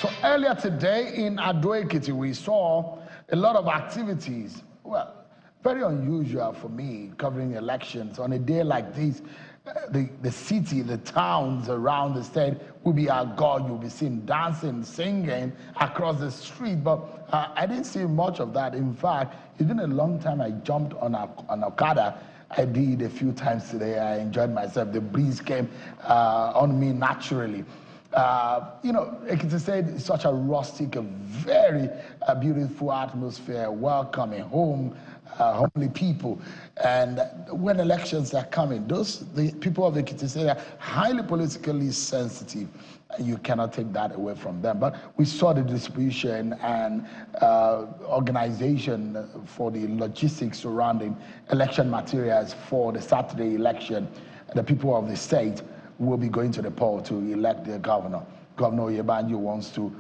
So earlier today in Ekiti, we saw a lot of activities. Well, very unusual for me covering elections on a day like this. The city, the towns around the state will be agog. You'll be seen dancing, singing across the street. But I didn't see much of that. In fact, it's been a long time I jumped on Okada. I did a few times today. I enjoyed myself. The breeze came on me naturally. Ekiti State is such a rustic, a very beautiful atmosphere, welcoming, homely people. And when elections are coming, the people of Ekiti State are highly politically sensitive. You cannot take that away from them. But we saw the distribution and organization for the logistics surrounding election materials for the Saturday election. The people of the state will be going to the poll to elect their governor. Governor Oluyede wants to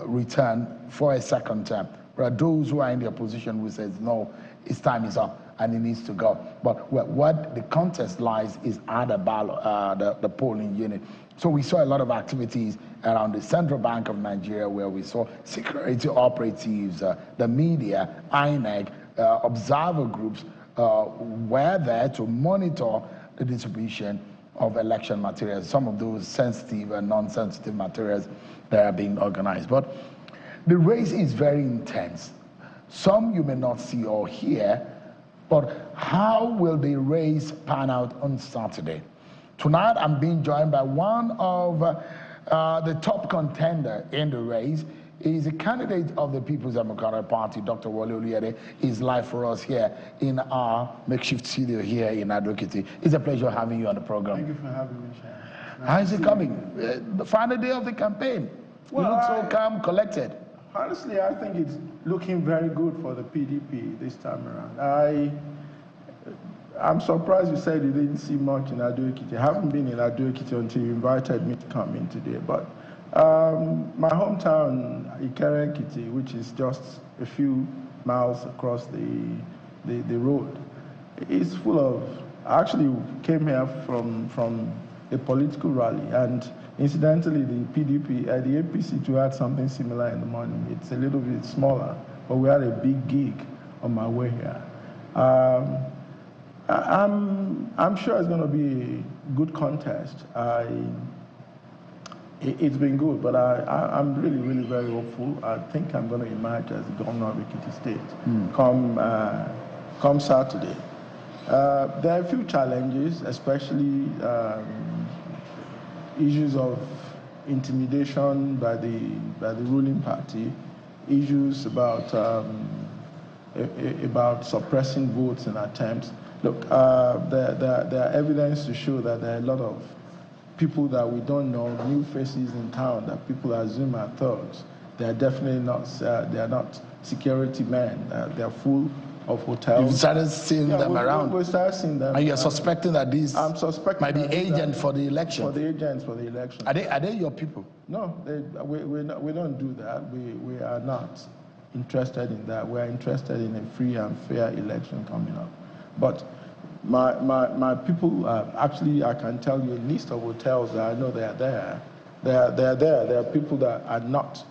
return for a second term. There are those who are in the opposition who says, no, his time is up and he needs to go. But what the contest lies is at the polling unit. So we saw a lot of activities around the Central Bank of Nigeria where we saw security operatives, the media, INEC, observer groups were there to monitor the distribution of election materials, some of those sensitive and non-sensitive materials that are being organized. But the race is very intense. Some you may not see or hear, but how will the race pan out on Saturday? Tonight, I'm being joined by one of the top contender in the race. He's a candidate of the People's Democratic Party, Dr. Oluyede. He's live for us here in our makeshift studio here in Ekiti. It's a pleasure having you on the program. Thank you for having me, Sean. How is it coming? The final day of the campaign. Well, you look so calm, collected. Honestly, I think it's looking very good for the PDP this time around. I'm surprised you said you didn't see much in Ekiti. I haven't been in Ekiti until you invited me to come in today. But my hometown, Ekiti, which is just a few miles across the road, is full of. I actually came here from a political rally, and incidentally, the PDP, the APC too had something similar in the morning. It's a little bit smaller, but we had a big gig on my way here. I'm sure it's going to be a good contest. It's been good, but I'm really, really very hopeful. I think I'm going to emerge as the governor of Ekiti State come Saturday. There are a few challenges, especially issues of intimidation by the ruling party, issues about suppressing votes and attempts. Look, there are evidence to show that there are a lot of people that we don't know, new faces in town that people assume are thugs. They are definitely not. They are not security men. They are full of hotels. You've started seeing them around. We started seeing them. And you're suspecting that these might be agents for the election. For the agents for the election. Are they your people? No, we don't do that. We are not interested in that. We are interested in a free and fair election coming up. But my people, actually, I can tell you a list of hotels that I know they are there. They are there. There are people that are not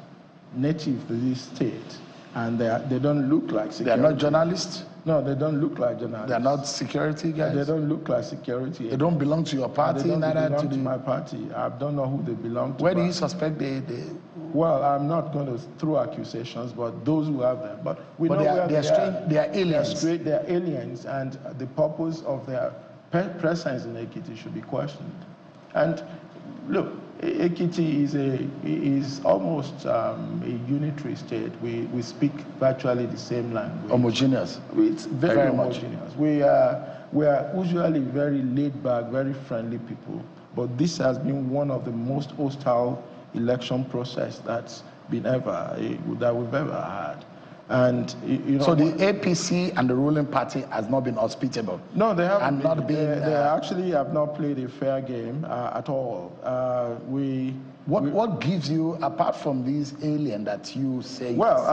native to this state, and they don't look like security. They are not journalists? No, they don't look like journalists. They are not security guys? They don't look like security. They don't belong to your party? They don't belong to my party. I don't know who they belong to. Where do you suspect they... Well, I'm not going to throw accusations, but those who have them. But we know where they are. They are aliens. They are aliens, and the purpose of their presence in Ekiti should be questioned. And look, Ekiti is almost a unitary state. We speak virtually the same language. Homogeneous. It's very homogeneous. We are usually very laid back, very friendly people. But this has been one of the most hostile election process that we've ever had. And so the APC and the ruling party has not been hospitable. No, they haven't. And not been. They actually have not played a fair game at all. What gives you, apart from these alien that you say? Well,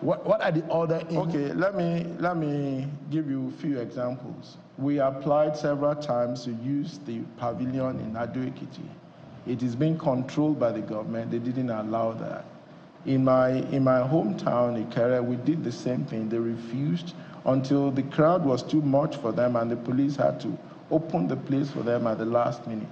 what are the other? Okay, let me give you a few examples. We applied several times to use the pavilion in Ekiti. It is being controlled by the government. They didn't allow that. In my hometown, Ikere, we did the same thing. They refused until the crowd was too much for them, and the police had to open the place for them at the last minute.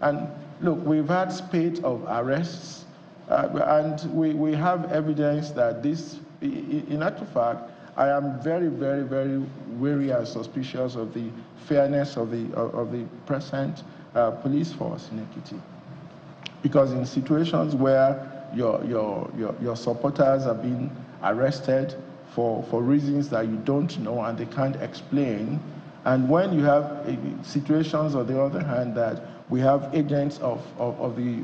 And look, we've had spate of arrests, and we have evidence that this, in actual fact, I am very, very, very wary and suspicious of the fairness of the present police force in Ekiti. Because in situations where your supporters are being arrested for reasons that you don't know and they can't explain, and when you have situations, on the other hand, that we have agents of the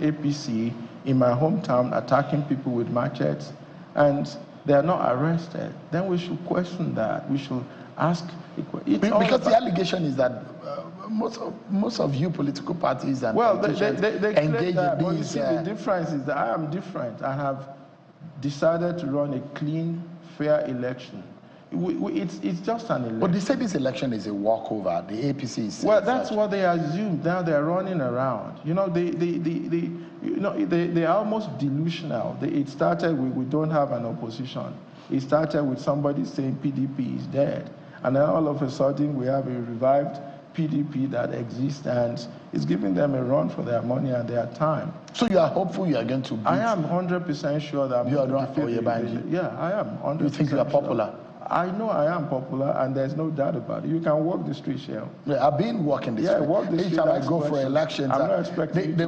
APC in my hometown attacking people with machetes, and they are not arrested, then we should question that. We should ask. Because the allegation is that most of you political parties and they engage that, in but these. You see, the difference is that I am different. I have decided to run a clean, fair election. It's just an election. But they say this election is a walkover. The APC is. Well, that's what they assume. Now they're running around. You know, they are almost delusional. It started with, we don't have an opposition. It started with somebody saying PDP is dead. And then all of a sudden we have a revived PDP that exists and is giving them a run for their money and their time. So you are hopeful you are going to beat? I am 100% sure that I'm going to defeat Oluyede. Yeah, I am 100% You think you are popular? Sure. I know I am popular, and there's no doubt about it. You can walk the streets here. Yeah, I've been walking the street. Walk the street. Each time I go for elections, I'm not expecting the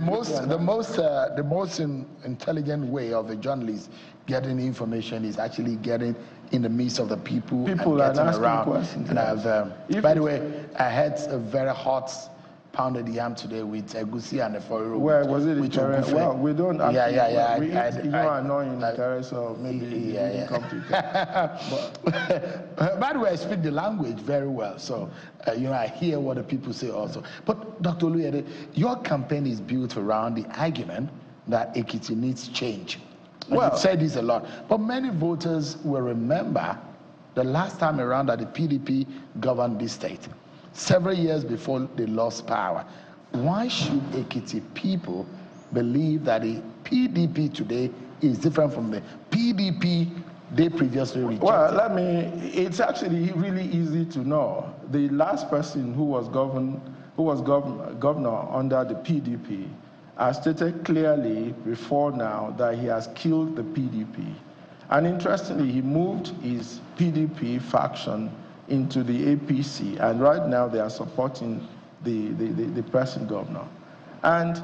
most intelligent way of a journalist getting information is actually getting in the midst of the people and getting around. Questions, and I've, by the way, I had a very hot pounded yam today with egusi and a foiro. Where was it? Well, we don't. Yeah. We eat, you are annoying in Ikere, so maybe you didn't come to Ikere. By the way, I speak the language very well, so I hear what the people say also. But Dr. Oluyede, your campaign is built around the argument that Ekiti needs change. Well, you've said this a lot, but many voters will remember the last time around that the PDP governed this state, several years before they lost power. Why should Ekiti people believe that the PDP today is different from the PDP they previously rejected? Well, it's actually really easy to know. The last person who was governor under the PDP has stated clearly before now that he has killed the PDP. And interestingly, he moved his PDP faction into the APC, and right now they are supporting the present governor. And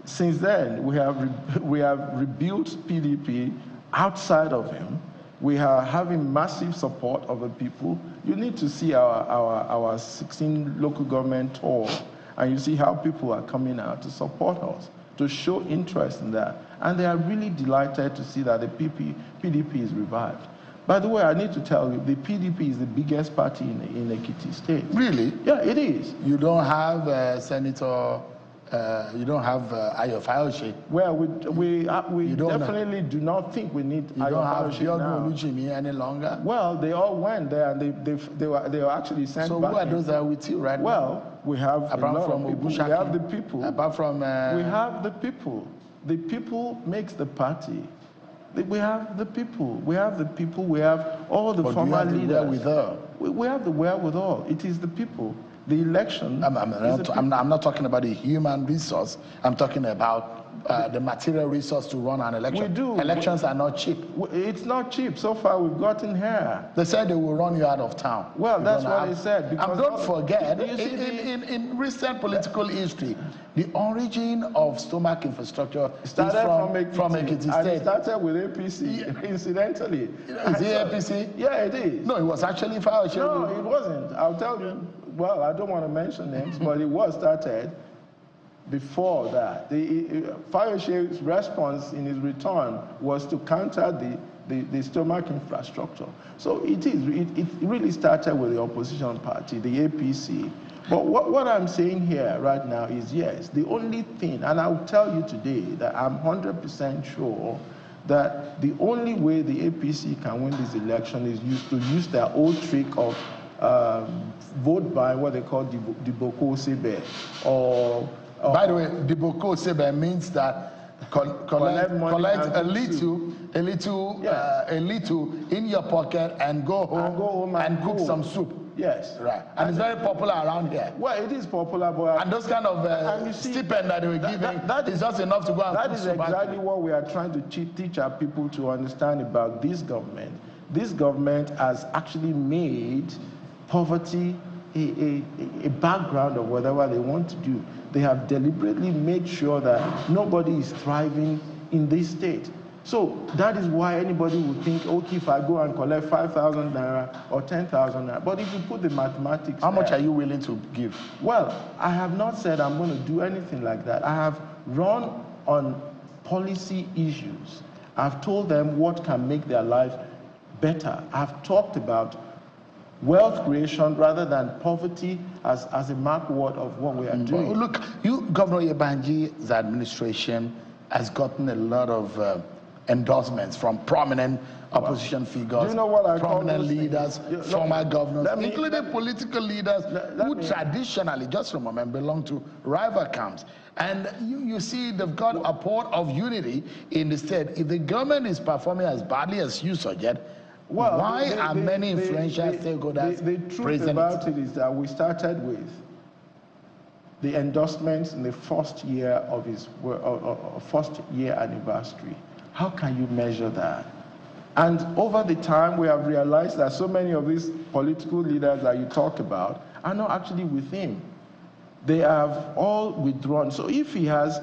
since then, we have rebuilt PDP outside of him. We are having massive support of the people. You need to see our 16 local government tour, and you see how people are coming out to support us, to show interest in that. And they are really delighted to see that the PDP is revived. By the way, I need to tell you, the PDP is the biggest party in Ekiti State. Really? Yeah, it is. You don't have Senator, you don't have Ayo Fayose? Well, we definitely do not think we need Ayo Fayose now. You don't have any longer? Well, they all went there and they were actually sent so back. So who are those that are with you right now? Well, we have apart from people. We have the people. Apart from... we have the people. The people makes the party. We have the people. We have the people. We have all the former leaders. We have the wherewithal. It is the people. The election. I'm not talking about the human resource. I'm talking about the material resource to run an election. We do. Elections are not cheap. It's not cheap. So far, we've gotten here. They said they will run you out of town. Well, that's what they said. And don't forget, in recent political history, the origin of stomach infrastructure started from Ekiti State. It started with APC, incidentally. Is it APC? Yeah, it is. No, it was actually Fayose. No, it wasn't. I'll tell you. Well, I don't want to mention names, but it was started before that. Fayose's response in his return was to counter the stomach infrastructure. So it really started with the opposition party, the APC. But what I'm saying here right now is, yes, the only thing, and I'll tell you today that I'm 100% sure that the only way the APC can win this election is to use their old trick of vote by what they call Diboko Sebe, or By the way, Diboko Sebe means that collect a little in your pocket and go home and cook some soup. Yes. Right. And it's very popular around here. Well, it is popular, but... And those kind of stipend that they were giving is just enough to go and That is exactly what we are trying to teach our people to understand about this government. This government has actually made poverty a background of whatever they want to do. They have deliberately made sure that nobody is thriving in this state. So that is why anybody would think, okay, if I go and collect 5,000 naira or 10,000 naira, but if you put the mathematics... How much are you willing to give? Well, I have not said I'm going to do anything like that. I have run on policy issues. I've told them what can make their lives better. I've talked about wealth creation rather than poverty as a mark word of what we are doing. Well, look, Governor Yebanji's administration has gotten a lot of endorsements from prominent opposition figures, do you know what I prominent leaders, former governors, including political leaders who traditionally, just remember, belong to rival camps. And you see they've got a port of unity in the state. If the government is performing as badly as you suggest, why are many influential stakeholders The truth about it is that we started with the endorsements in the first year of his first year anniversary. How can you measure that? And over the time, we have realized that so many of these political leaders that you talk about are not actually with him. They have all withdrawn. So if he has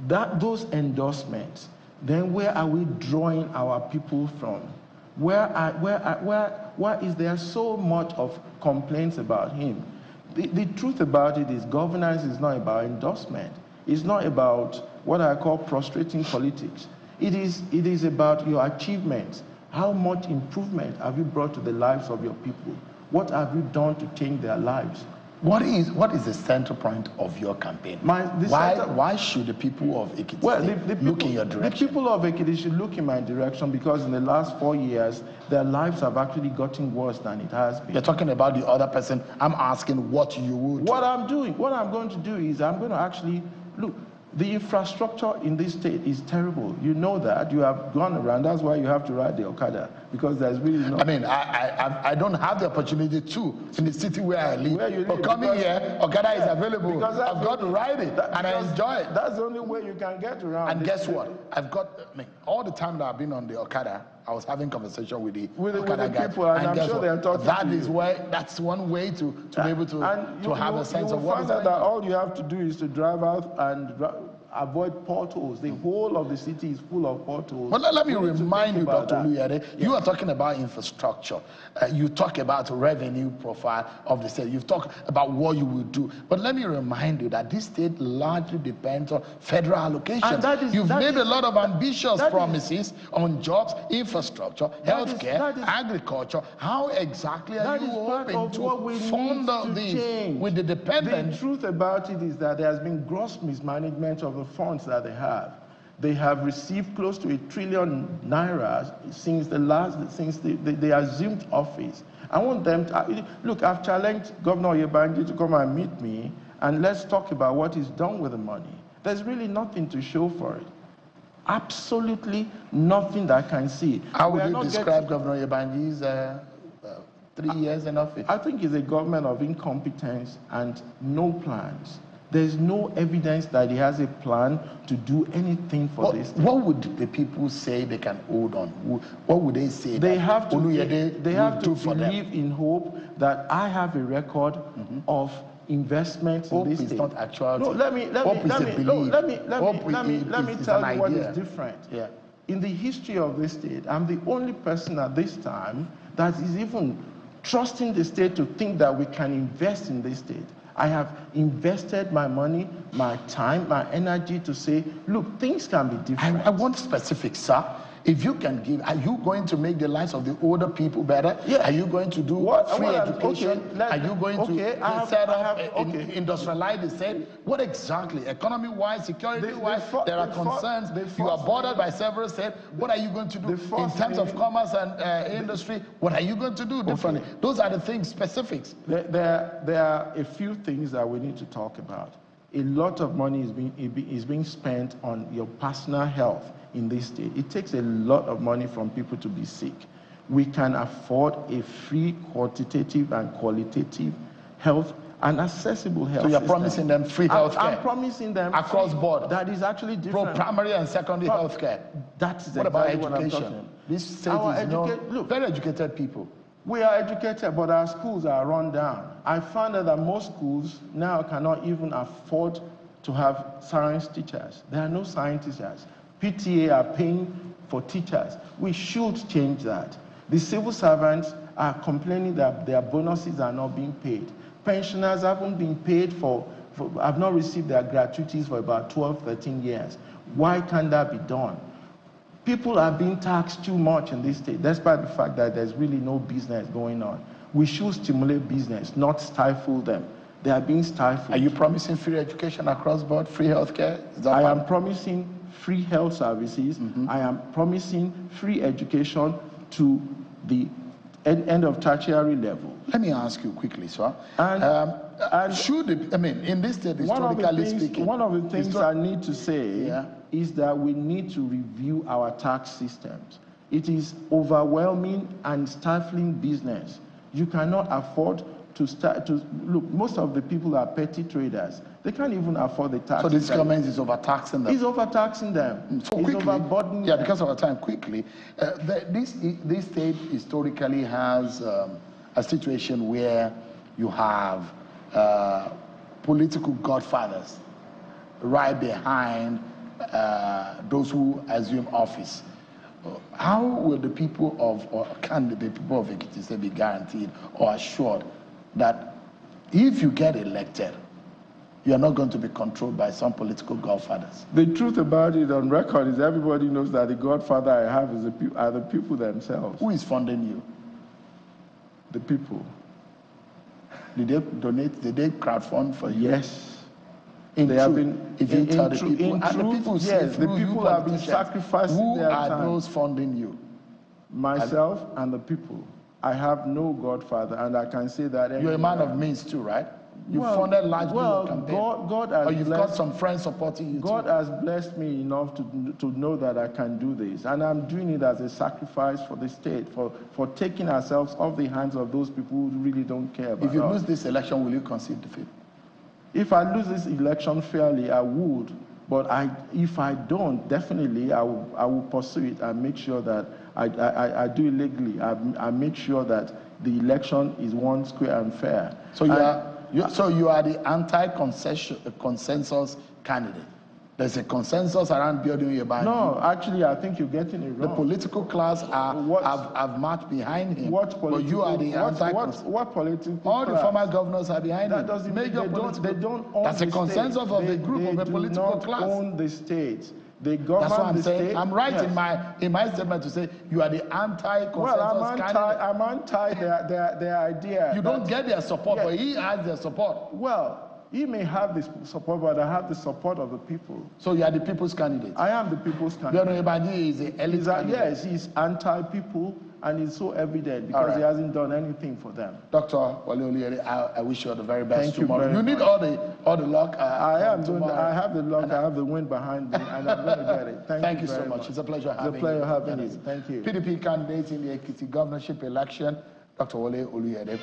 those endorsements, then where are we drawing our people from? Why is there so much of complaints about him? The truth about it is governance is not about endorsement. It's not about what I call prostrating politics. It is about your achievements. How much improvement have you brought to the lives of your people? What have you done to change their lives? What is the center point of your campaign? Why should the people of Ekiti look in your direction? The people of Ekiti should look in my direction because in the last 4 years, their lives have actually gotten worse than it has been. You're talking about the other person. I'm asking what you would. What I'm going to do is I'm going to actually look. The infrastructure in this state is terrible. You know that. You have gone around. That's why you have to ride the Okada, because there's really no... I mean, I don't have the opportunity to in the city where I live. But coming here, Okada is available. I've got to ride it, and I enjoy it. That's the only way you can get around. And guess what? All the time that I've been on the Okada, I was having conversation with the Okada guys. People, and I'm sure they're talking that's one way to be able to have a sense of what is going on. That all you have to do is to drive out and avoid potholes. The whole of the city is full of potholes. But let me remind you, Dr. Oluyede, you are talking about infrastructure. You talk about revenue profile of the state. You've talked about what you will do. But let me remind you that this state largely depends on federal allocations. You've made a lot of ambitious promises on jobs, infrastructure, healthcare, agriculture. How exactly are you hoping to fund these with the dependent? The truth about it is that there has been gross mismanagement of the funds that they have. They have received close to 1 trillion naira since they assumed office. I want them to look. I've challenged Governor Yebanji to come and meet me, and let's talk about what is done with the money. There's really nothing to show for it. Absolutely nothing that I can see. How would you describe Governor Yebanji's 3 years in office? I think it's a government of incompetence and no plans. There's no evidence that he has a plan to do anything for this. What would the people say they can hold on? What would they say? They have to believe in hope that I have a record of investment in this state. Hope is not actuality. No, let me tell you what is different. Yeah. In the history of this state, I'm the only person at this time that is even trusting the state to think that we can invest in this state. I have invested my money, my time, my energy to say, look, things can be different. I want specifics, sir. If you can give, are you going to make the lives of the older people better? Yeah. Are you going to do free education? Are you going to set up, industrialize the state? What exactly? Economy-wise, security-wise, there are concerns. You are bordered by several states. What are you going to do? In terms of commerce and industry, what are you going to do differently? Those are the things, specifics. There are a few things that we need to talk about. A lot of money is being spent on your personal health in this state. It takes a lot of money from people to be sick. We can afford a free, quantitative and qualitative health and accessible health. So you're system. promising them free health care? I'm promising them across board. That is actually different. Primary and secondary health care. That is what exactly about education? What I'm talking. This state is look, very educated people. We are educated, but our schools are run down. I found out that most schools now cannot even afford to have science teachers. There are no science teachers. PTA are paying for teachers. We should change that. The civil servants are complaining that their bonuses are not being paid. Pensioners haven't been paid have not received their gratuities for about 12, 13 years. Why can't that be done? People are being taxed too much in this state, despite the fact that there's really no business going on. We should stimulate business, not stifle them. They are being stifled. Are you promising free education across board, free health care? I am promising free health services. I am promising free education to the end of tertiary level. Let me ask you quickly, sir. In this state, historically speaking, one of the things I need to say is that we need to review our tax systems. It is overwhelming and stifling business. You cannot afford to look. Most of the people are petty traders. They can't even afford the tax. So this government is overtaxing them. It's overtaxing them. So quickly, because of our time, quickly, this state historically has a situation where you have political godfathers right behind those who assume office. How will the people can the people of Ekiti be guaranteed or assured that if you get elected, you are not going to be controlled by some political godfathers? The truth about it on record is everybody knows that the godfather I have are the people themselves. Who is funding you? The people. Did they donate? Did they crowdfund for you? Yes. Yes, the people have been sacrificing their time. Who are those funding you? Myself and the people. I have no godfather, and I can say that. You're a man of means too, right? You funded largely your campaign. God has you've got some friends supporting you God too. has blessed me enough to know that I can do this, and I'm doing it as a sacrifice for the state, for taking ourselves off the hands of those people who really don't care about us. If you lose this election, will you concede defeat? If I lose this election fairly, I would. But if I don't, definitely I will pursue it and make sure that I do it legally. I make sure that the election is won square and fair. So you are the anti-consensus candidate. There's a consensus around building your band. No, actually, I think you're getting it wrong. The political class have marched behind him. But you are the anti-consensus. What political All class? the former governors are behind him. That doesn't mean they don't own That's the a consensus state. of the group of a political class. They do not own the state. They govern That's what I'm saying. state. I'm right yes. in my statement to say you are the anti-consensus candidate. I'm anti their idea. You don't get their support, but he has their support. Well, he may have the support, but I have the support of the people. So you are the people's candidate? I am the people's candidate. Is the elite candidate? Yes, he's anti-people, and it's so evident because he hasn't done anything for them. Dr. Oluyede, I wish you all the very best Thank tomorrow. You need all the luck. I have the luck. I have the wind behind me, and I'm going to get it. Thank you so much. It's a pleasure having you. It's a pleasure having you. Thank you. PDP candidate in the Ekiti governorship election, Dr. Oluyede.